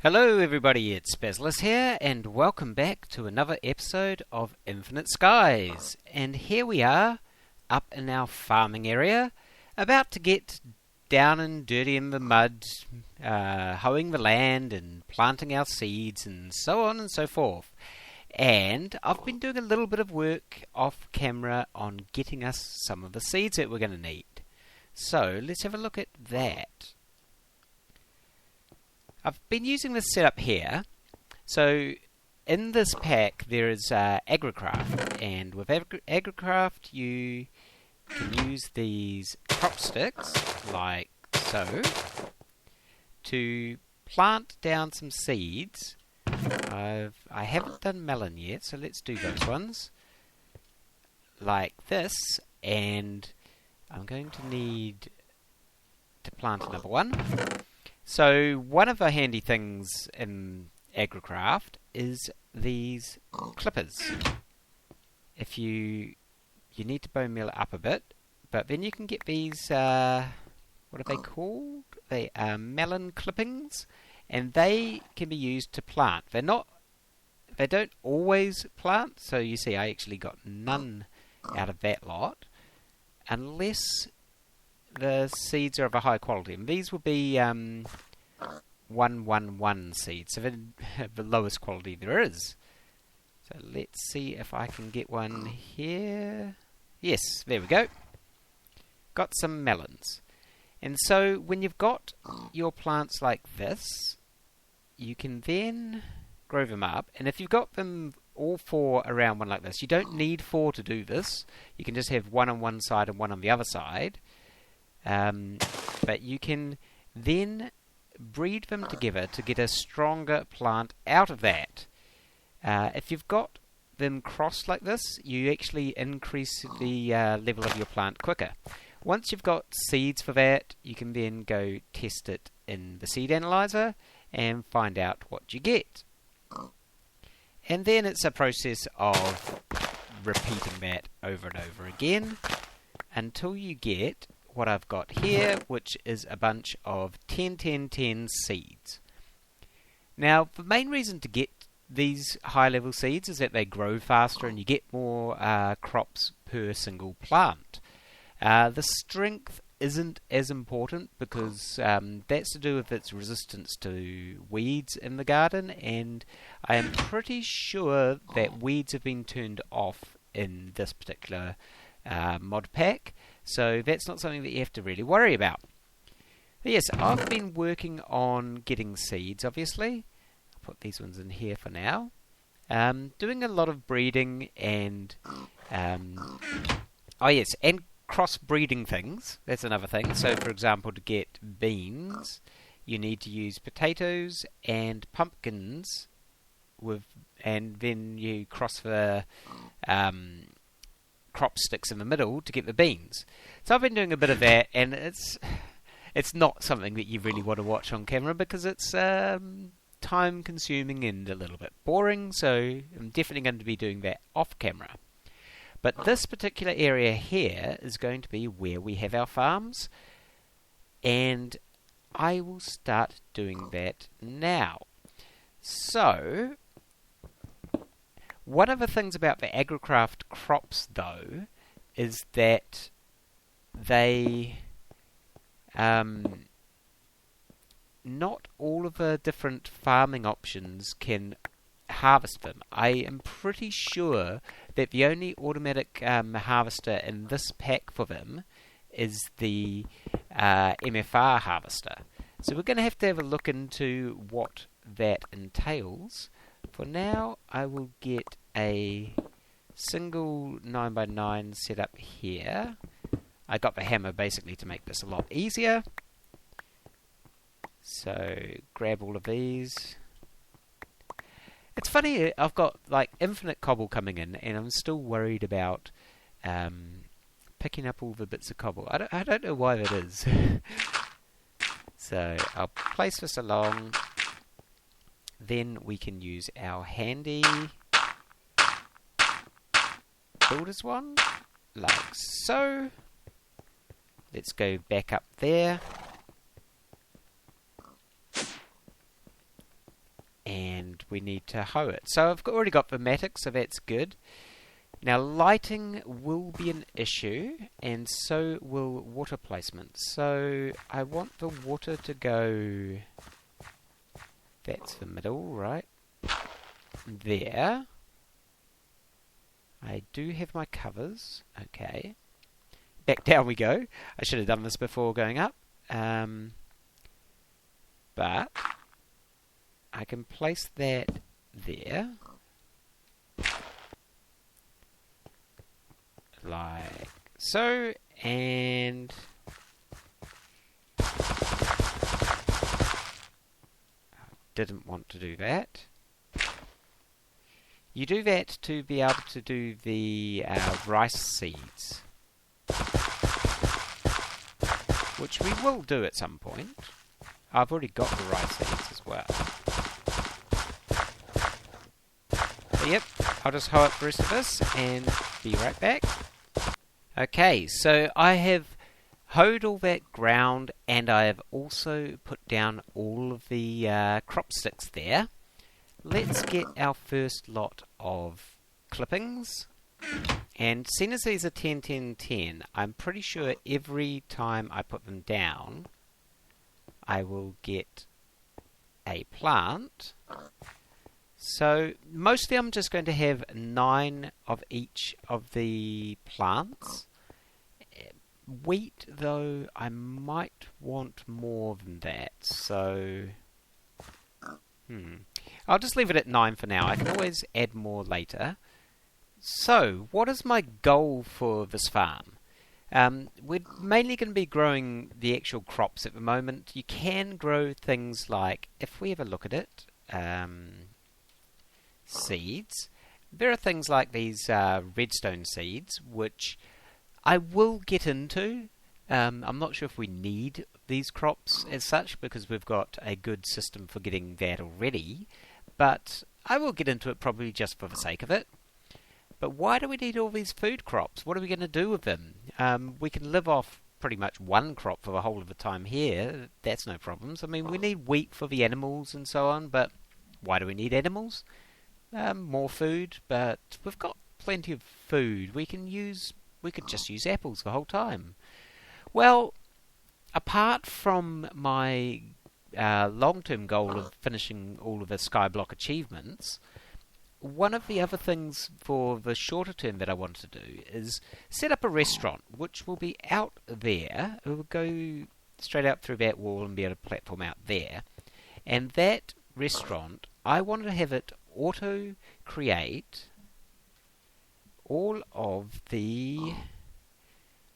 Hello everybody, it's Bezlis here, and welcome back to another episode of Infinite Skies. And here we are, up in our farming area, about to get down and dirty in the mud, hoeing the land and planting our seeds and so on and so forth. And I've been doing a little bit of work off camera on getting us some of the seeds that we're going to need. So let's have a look at that. I've been using this setup here. So in this pack there is Agricraft, and with Agricraft you can use these crop sticks like so to plant down some seeds. I haven't done melon yet, so let's do those ones like this, and I'm going to need to plant another one. So one of the handy things in Agricraft is these clippers. If you need to bone meal it up a bit, but then you can get these, what are they called? They are Melon Clippings, and they can be used to plant. They don't always plant, so you see I actually got none out of that lot, unless the seeds are of a high quality, and these will be 111 seeds, so they're the lowest quality there is. So let's see if I can get one here. Yes, there we go. Got some melons. And so when you've got your plants like this, you can then grow them up, and if you've got them all four around one like this, you don't need four to do this. You can just have one on one side and one on the other side. But you can then breed them together to get a stronger plant out of that. If you've got them crossed like this, you actually increase the level of your plant quicker. Once you've got seeds for that, you can then go test it in the seed analyzer and find out what you get. And then it's a process of repeating that over and over again until you get what I've got here, which is a bunch of 10-10-10 seeds. Now, the main reason to get these high-level seeds is that they grow faster and you get more crops per single plant. The strength isn't as important because that's to do with its resistance to weeds in the garden, and I am pretty sure that weeds have been turned off in this particular mod pack. So that's not something that you have to really worry about. But yes, I've been working on getting seeds, obviously. I'll put these ones in here for now. Doing a lot of breeding and... oh yes, and cross-breeding things. That's another thing. So for example, to get beans, you need to use potatoes and pumpkins, and then you cross the... crop sticks in the middle to get the beans. So I've been doing a bit of that, and it's not something that you really want to watch on camera because it's time consuming and a little bit boring, so I'm definitely going to be doing that off camera. But this particular area here is going to be where we have our farms, and I will start doing that now. So one of the things about the Agricraft crops, though, is that they not all of the different farming options can harvest them. I am pretty sure that the only automatic harvester in this pack for them is the MFR harvester. So we're going to have a look into what that entails. For now, I will get a single 9x9 set up here. I got the hammer basically to make this a lot easier. So, grab all of these. It's funny, I've got like infinite cobble coming in, and I'm still worried about picking up all the bits of cobble. I don't know why that is. So, I'll place this along. Then we can use our handy builder's wand, like so. Let's go back up there. we need to hoe it. So I've already got Vermatic, so that's good. Now lighting will be an issue, and so will water placement. So I want the water to go... That's the middle, right? There. I do have my covers. Okay. Back down we go. I should have done this before going up. But I can place that there. Like so. And I didn't want to do that. You do that to be able to do the rice seeds, which we will do at some point. I've already got the rice seeds as well. But yep, I'll just hoe up the rest of this and be right back. Okay, so I have hoed all that ground, and I have also put down all of the crop sticks there. Let's get our first lot of clippings. And seeing as these are 10, 10, 10, I'm pretty sure every time I put them down, I will get a plant. So mostly I'm just going to have 9 of each of the plants. Wheat, though, I might want more than that. So... I'll just leave it at 9 for now. I can always add more later. So, what is my goal for this farm? We're mainly going to be growing the actual crops at the moment. You can grow things like, if we have a look at it, seeds. There are things like these redstone seeds, which I will get into. I'm not sure if we need these crops as such, because we've got a good system for getting that already, but I will get into it probably just for the sake of it. But why do we need all these food crops? What are we going to do with them? We can live off pretty much one crop for the whole of the time here. That's no problems. I mean, we need wheat for the animals and so on, but why do we need animals? More food, but we've got plenty of food. We could just use apples the whole time. Well, apart from my long-term goal of finishing all of the Skyblock achievements, one of the other things for the shorter term that I want to do is set up a restaurant, which will be out there. It will go straight out through that wall and be able to platform out there. And that restaurant, I wanted to have it auto-create all of the...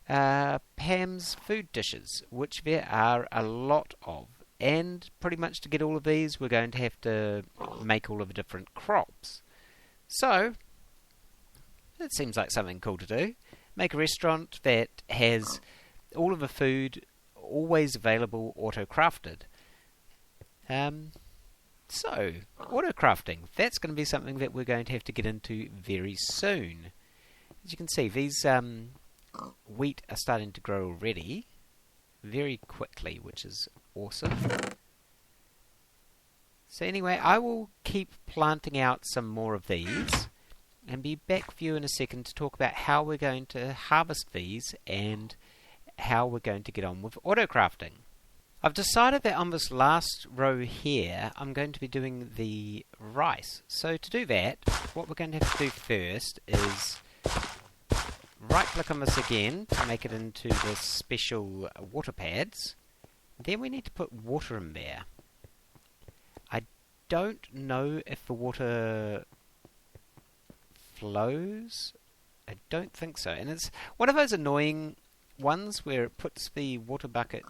Pam's food dishes, which there are a lot of, and pretty much to get all of these we're going to have to make all of the different crops. So it seems like something cool to do. Make a restaurant that has all of the food always available, auto-crafted. So auto-crafting, that's going to be something that we're going to have to get into very soon. As you can see, these wheat are starting to grow already very quickly, which is awesome. So anyway, I will keep planting out some more of these and be back with you in a second to talk about how we're going to harvest these and how we're going to get on with autocrafting. I've decided that on this last row here I'm going to be doing the rice. So to do that, what we're going to have to do first is right click on this again to make it into the special water pads. Then we need to put water in there. I don't know if the water flows. I don't think so. And it's one of those annoying ones where it puts the water bucket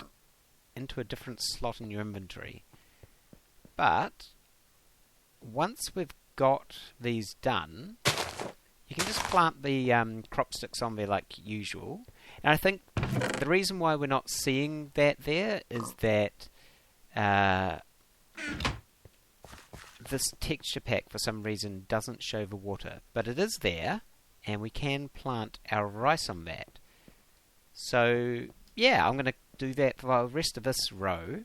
into a different slot in your inventory. But once we've got these done, you can just plant the crop sticks on there like usual. And I think the reason why we're not seeing that there is that this texture pack for some reason doesn't show the water. But it is there, and we can plant our rice on that. So yeah, I'm going to do that for the rest of this row,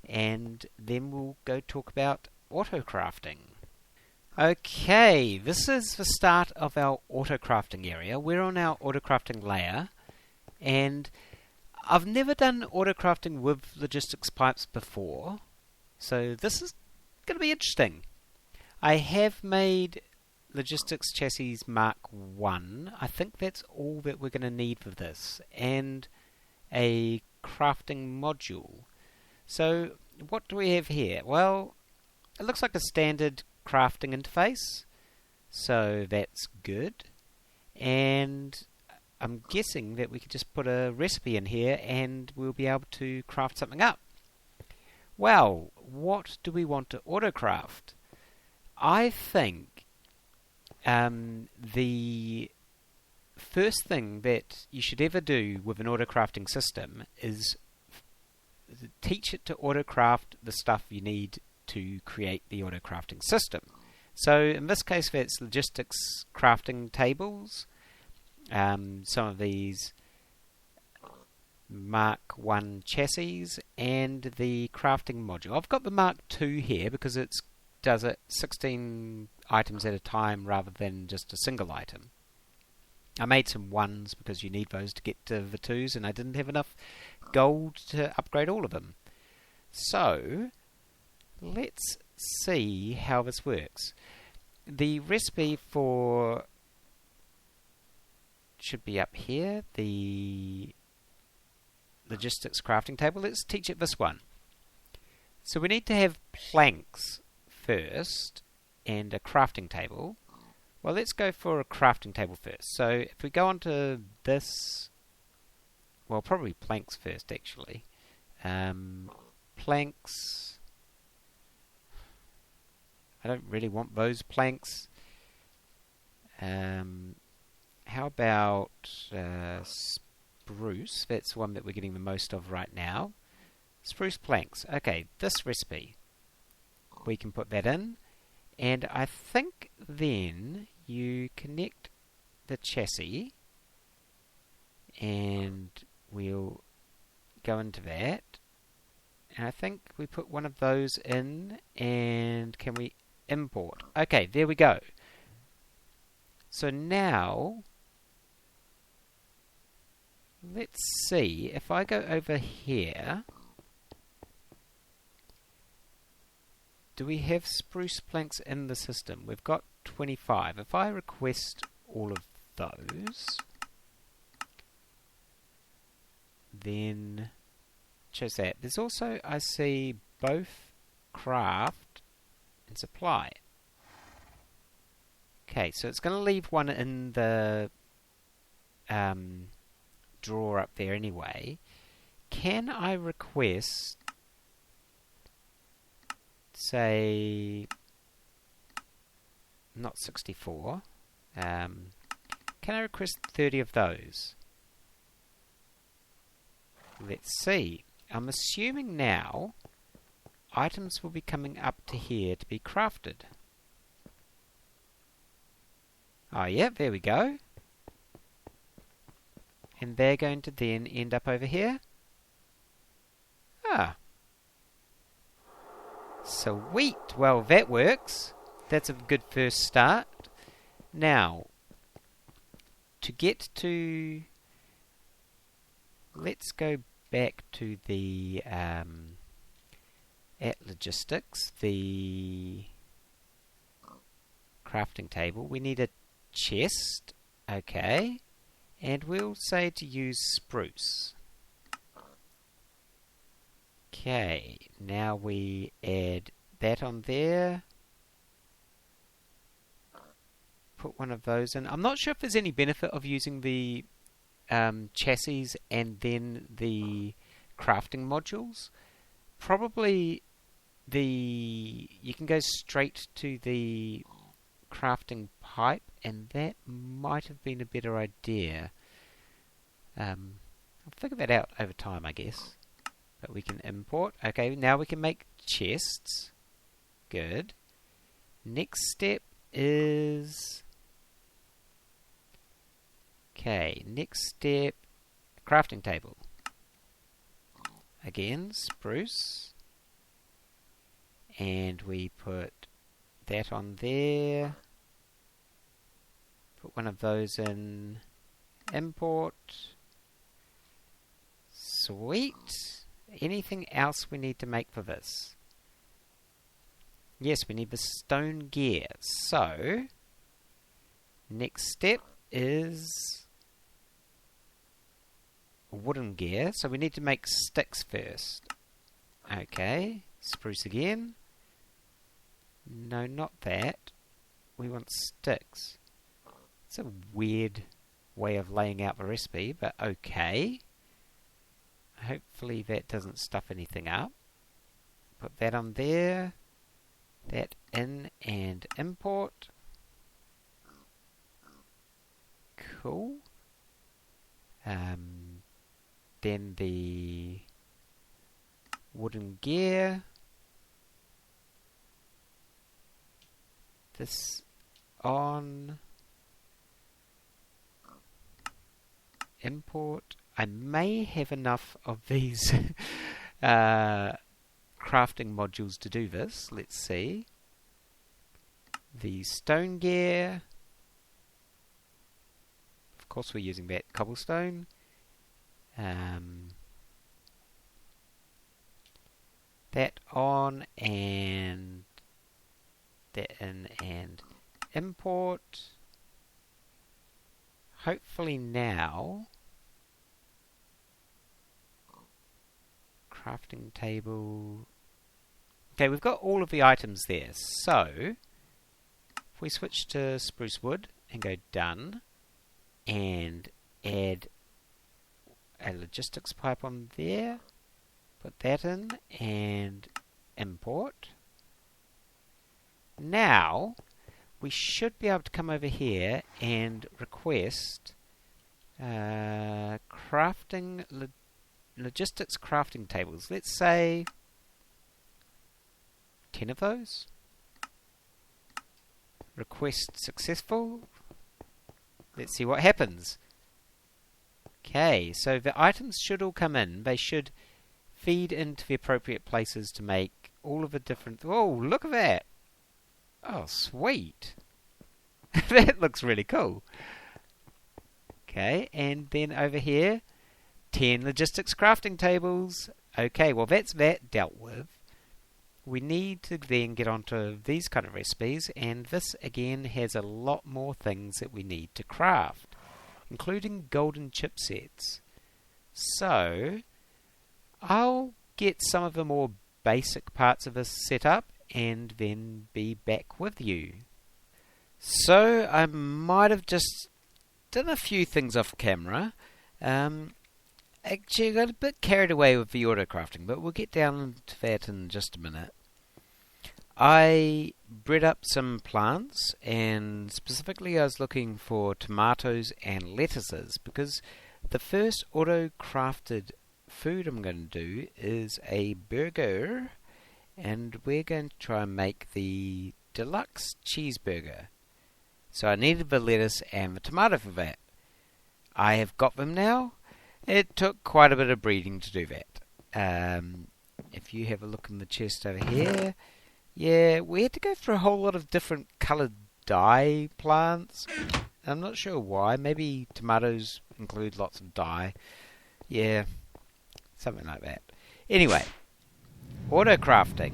and then we'll go talk about autocrafting. Okay, this is the start of our autocrafting area. We're on our autocrafting layer, and I've never done autocrafting with logistics pipes before, so this is going to be interesting. I have made logistics chassis Mark 1. I think that's all that we're going to need for this, and a crafting module. So what do we have here? Well, it looks like a standard crafting interface, so that's good. And I'm guessing that we could just put a recipe in here and we'll be able to craft something up. Well, what do we want to autocraft? I think the first thing that you should ever do with an autocrafting system is teach it to autocraft the stuff you need to create the autocrafting system. So in this case that's logistics crafting tables, some of these Mark 1 chassis, and the crafting module. I've got the Mark 2 here because it does it 16 items at a time rather than just a single item. I made some 1s because you need those to get to the 2s, and I didn't have enough gold to upgrade all of them. So let's see how this works. The recipe for should be up here, the logistics crafting table. Let's teach it this one. So we need to have planks first and a crafting table. Well, let's go for a crafting table first. So if we go on to this, well, probably planks first actually. Planks, I don't really want those planks. How about spruce? That's the one that we're getting the most of right now. Spruce planks. Okay, this recipe, we can put that in. And I think then you connect the chassis, and we'll go into that. And I think we put one of those in, and can we import? Okay, there we go. So now, let's see, if I go over here, do we have spruce planks in the system? We've got 25. If I request all of those, then shows that. There's also, I see, both craft and supply. Okay, so it's going to leave one in the drawer up there anyway. Can I request, say, not 64, can I request 30 of those? Let's see. I'm assuming now items will be coming up to here to be crafted. Oh yeah, there we go. And they're going to then end up over here. Ah. Sweet. Well, that works. That's a good first start. Now, to get to... let's go back to the... at logistics, the crafting table. We need a chest. Okay. And we'll say to use spruce. Okay, now we add that on there. Put one of those in. I'm not sure if there's any benefit of using the chassis and then the crafting modules. Probably you can go straight to the crafting pipe, and that might have been a better idea. I'll figure that out over time, I guess. But we can import. Okay, now we can make chests. Good. Next step is... okay, next step, crafting table. Again, spruce. And we put that on there. Put one of those in. Import. Sweet. Anything else we need to make for this? Yes, we need the stone gear. So, next step is wooden gear. So we need to make sticks first. Okay, spruce again. No, not that. We want sticks. It's a weird way of laying out the recipe, but okay. Hopefully that doesn't stuff anything up. Put that on there. That in and import. Cool. Then the wooden gear. This on. Import. I may have enough of these crafting modules to do this. Let's see. The stone gear. Of course we're using that cobblestone. That on and that in and import. Hopefully now crafting table. Okay, we've got all of the items there. So if we switch to spruce wood and go done and add a logistics pipe on there, put that in and import. Now we should be able to come over here and request logistics crafting tables. Let's say 10 of those. Request successful. Let's see what happens. Okay, so the items should all come in. They should feed into the appropriate places to make all of the different... Oh, look at that! Oh, sweet! That looks really cool. Okay, and then over here, 10 logistics crafting tables. Okay, well that's that dealt with. We need to then get onto these kind of recipes, and this again has a lot more things that we need to craft, including golden chipsets. So, I'll get some of the more basic parts of this set up and then be back with you. So, I might have just done a few things off camera. Actually, I got a bit carried away with the autocrafting, but we'll get down to that in just a minute. I bred up some plants, and specifically I was looking for tomatoes and lettuces, because the first auto-crafted food I'm going to do is a burger, and we're going to try and make the deluxe cheeseburger. So I needed the lettuce and the tomato for that. I have got them now. It took quite a bit of breeding to do that. If you have a look in the chest over here, yeah, we had to go through a whole lot of different coloured dye plants. I'm not sure why. Maybe tomatoes include lots of dye. Yeah, something like that. Anyway, autocrafting.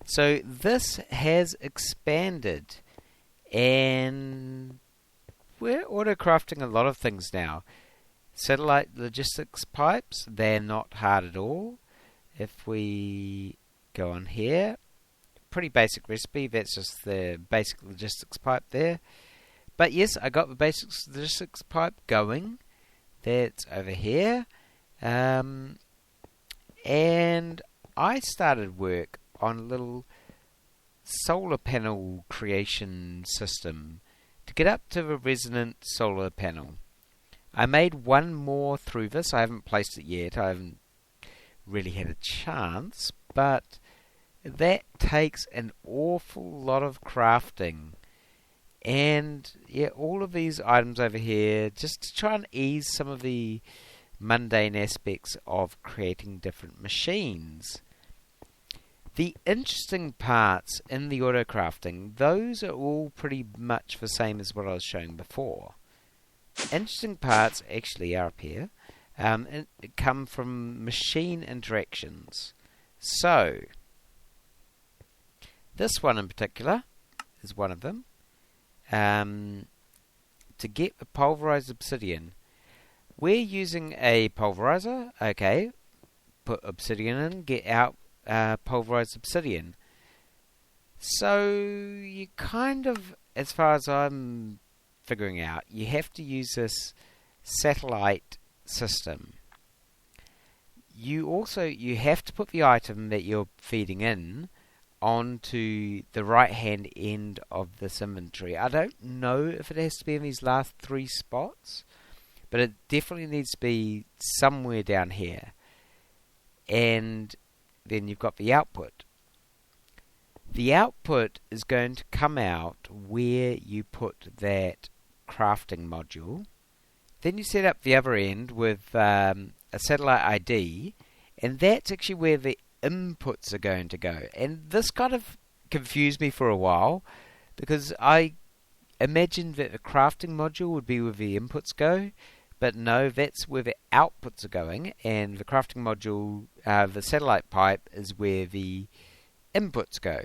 So this has expanded, and we're autocrafting a lot of things now. Satellite logistics pipes, they're not hard at all. If we go on here, pretty basic recipe, that's just the basic logistics pipe there. But yes, I got the basic logistics pipe going. That's over here. And I started work on a little solar panel creation system to get up to the resonant solar panel. I made one more through this. I haven't placed it yet. I haven't really had a chance, but that takes an awful lot of crafting. And yeah, all of these items over here, just to try and ease some of the mundane aspects of creating different machines. The interesting parts in the autocrafting, those are all pretty much the same as what I was showing before. Interesting parts actually are up here. Come from machine interactions. So, this one in particular is one of them. To get a pulverized obsidian, we're using a pulverizer. Okay, put obsidian in, get out pulverized obsidian. So you kind of, as far as I'm figuring out, you have to use this satellite system. You have to put the item that you're feeding in onto the right hand end of this inventory. I don't know if it has to be in these last 3 spots, but it definitely needs to be somewhere down here. And then you've got the output. The output is going to come out where you put that crafting module. Then you set up the other end with a satellite ID, and that's actually where the inputs are going to go. And this kind of confused me for a while, because I imagined that the crafting module would be where the inputs go, but no, that's where the outputs are going, and the crafting module, the satellite pipe, is where the inputs go.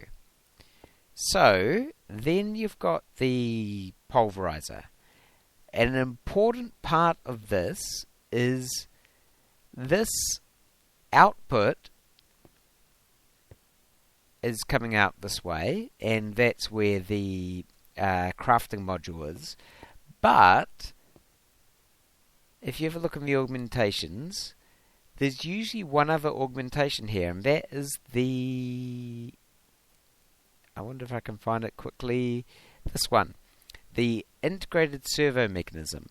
So then you've got the pulverizer. And an important part of this is this output is coming out this way, and that's where the crafting module is. But if you have a look in the augmentations, there's usually one other augmentation here, and that is the... I wonder if I can find it quickly. This one. The integrated servomechanism.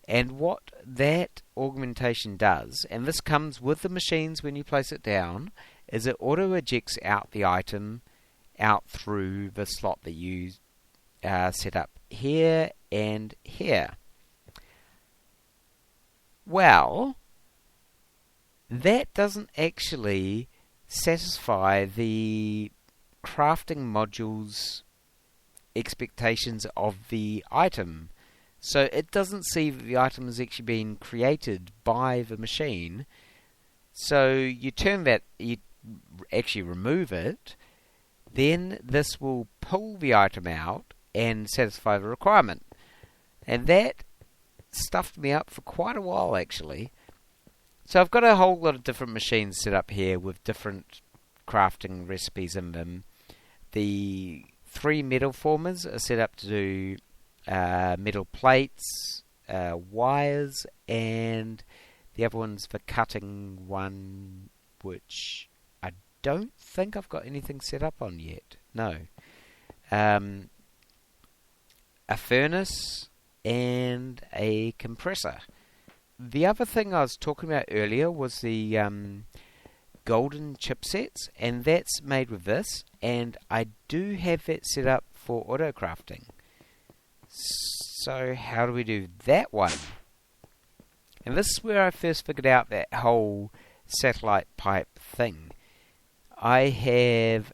And what that augmentation does, and this comes with the machines when you place it down, is it auto-ejects out the item out through the slot that you set up here and here. Well, that doesn't actually satisfy the crafting module's expectations of the item. So it doesn't see that the item is actually being created by the machine. So you turn that, you actually remove it, then this will pull the item out and satisfy the requirement. And that stuffed me up for quite a while, actually. So I've got a whole lot of different machines set up here with different crafting recipes in them. The 3 metal formers are set up to do metal plates, wires, and the other one's for cutting one, which I don't think I've got anything set up on yet. No. A furnace and a compressor. The other thing I was talking about earlier was the golden chipsets, and that's made with this, and I do have that set up for autocrafting. So how do we do that one? And this is where I first figured out that whole satellite pipe thing. I have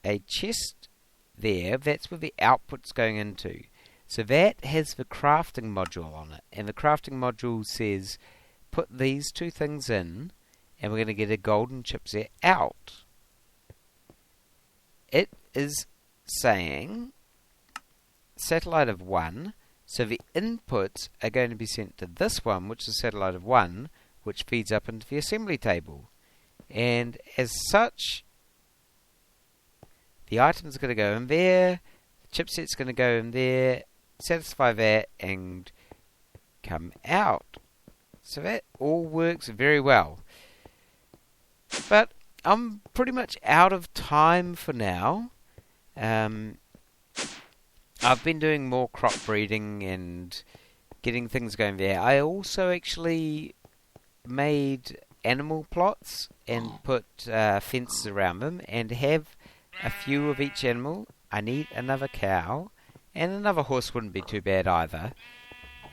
a chest there, that's where the output's going into. So that has the crafting module on it, and the crafting module says put these 2 things in, and we're going to get a golden chipset out. It is saying satellite of 1, so the inputs are going to be sent to this one, which is satellite of 1, which feeds up into the assembly table. And as such, the item's going to go in there, the chipset's going to go in there, satisfy that, and come out. So that all works very well. But I'm pretty much out of time for now. I've been doing more crop breeding and getting things going there. I also actually made animal plots and put fences around them and have a few of each animal. I need another cow, and another horse wouldn't be too bad either.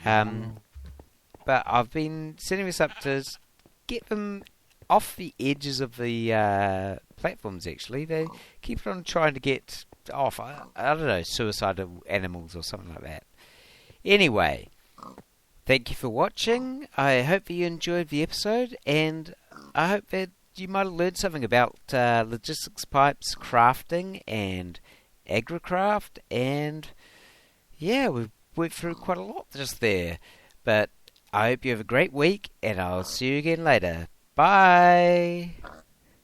But I've been setting this up to get them off the edges of the platforms, actually. They keep on trying to get off, I don't know, suicidal animals or something like that. Anyway, thank you for watching. I hope that you enjoyed the episode, and I hope that you might have learned something about logistics pipes, crafting, and agricraft, and yeah, we went through quite a lot just there. But I hope you have a great week, and I'll see you again later. Bye!